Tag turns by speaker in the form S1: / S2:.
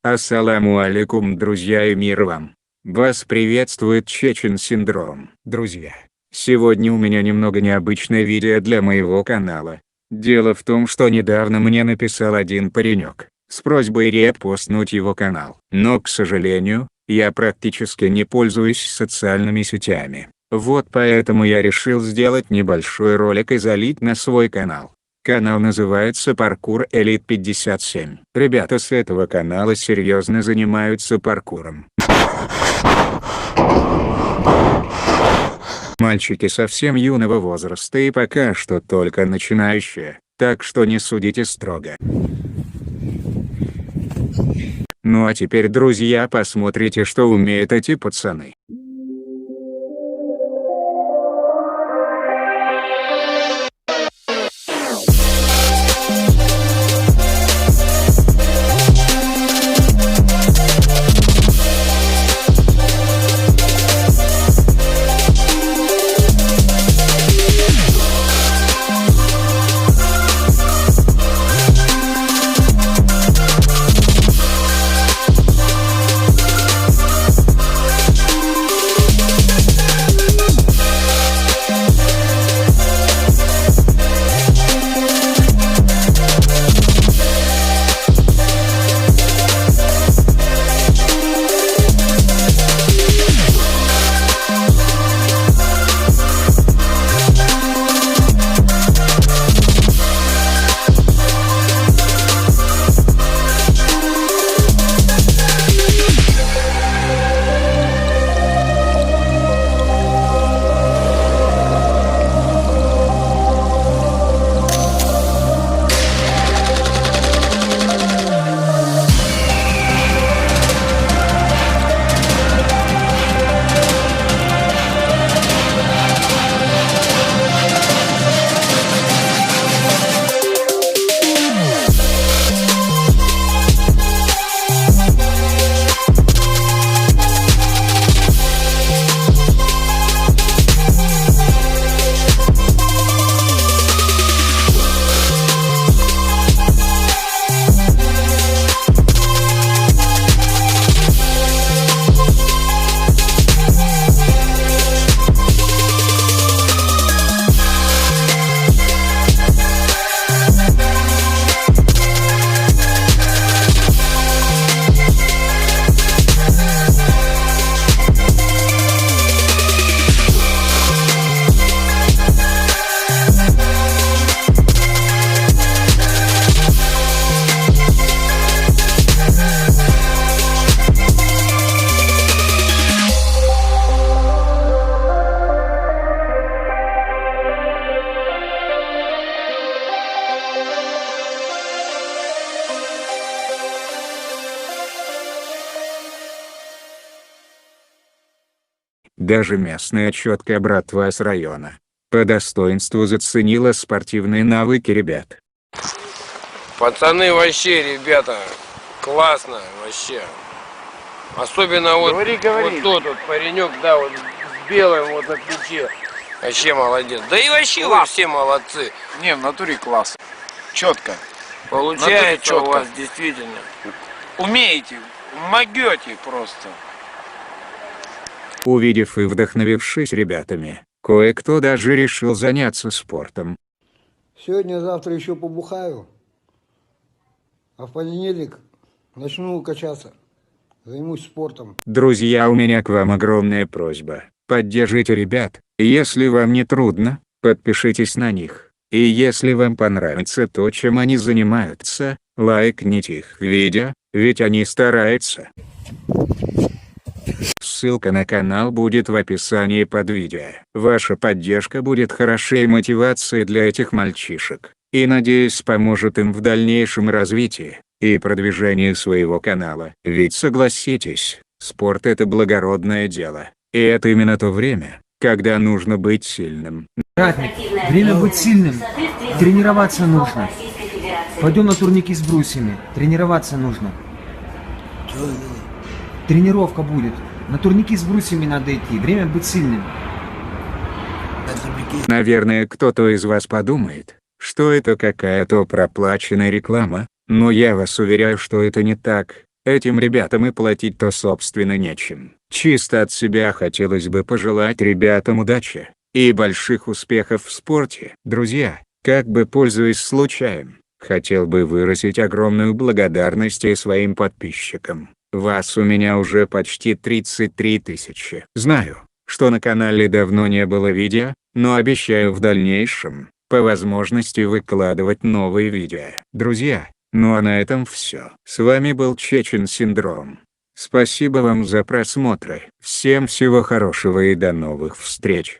S1: Ассаламу алейкум, друзья, и мир вам. Вас приветствует Чечен Синдром. Друзья, сегодня у меня немного необычное видео для моего канала. Дело в том, что недавно мне написал один паренек с просьбой репостнуть его канал. Но, к сожалению, я практически не пользуюсь социальными сетями. Вот поэтому я решил сделать небольшой ролик и залить на свой канал. Канал называется Паркур Элит 57. Ребята с этого канала серьезно занимаются паркуром. Мальчики совсем юного возраста и пока что только начинающие, так что не судите строго. Ну а теперь, друзья, посмотрите, что умеют эти пацаны. Даже местная четкая братва с района по достоинству заценила спортивные навыки ребят.
S2: Пацаны, вообще, ребята, классно вообще. Особенно вот,
S3: говори.
S2: Вот тот вот паренек, да, вот с белым вот на плече. Вообще молодец. Да и вообще вы все молодцы.
S3: Не, в натуре класс. Четко.
S2: Получается у вас действительно.
S3: Умеете, могете просто.
S1: Увидев и вдохновившись ребятами, кое-кто даже решил заняться спортом.
S4: Сегодня-завтра еще побухаю, а в понедельник начну качаться, займусь спортом.
S1: Друзья, у меня к вам огромная просьба. Поддержите ребят, если вам не трудно, подпишитесь на них. И если вам понравится то, чем они занимаются, лайкните их видео, ведь они стараются. Ссылка на канал будет в описании под видео. Ваша поддержка будет хорошей мотивацией для этих мальчишек, и, надеюсь, поможет им в дальнейшем развитии и продвижении своего канала. Ведь согласитесь, спорт — это благородное дело, и это именно то время, когда нужно быть сильным.
S5: Ратник, время быть сильным, тренироваться нужно. Пойдем на турники с брусьями, тренироваться нужно. Тренировка будет. На турники с брусьями надо идти, время быть сильным.
S1: Наверное, кто-то из вас подумает, что это какая-то проплаченная реклама, но я вас уверяю, что это не так. Этим ребятам и платить-то собственно нечем. Чисто от себя хотелось бы пожелать ребятам удачи и больших успехов в спорте. Друзья, как бы пользуясь случаем, хотел бы выразить огромную благодарность и своим подписчикам. Вас у меня уже почти 33 тысячи. Знаю, что на канале давно не было видео, но обещаю в дальнейшем, по возможности, выкладывать новые видео. Друзья, ну а на этом все. С вами был Chechen Syndrome. Спасибо вам за просмотры. Всем всего хорошего и до новых встреч.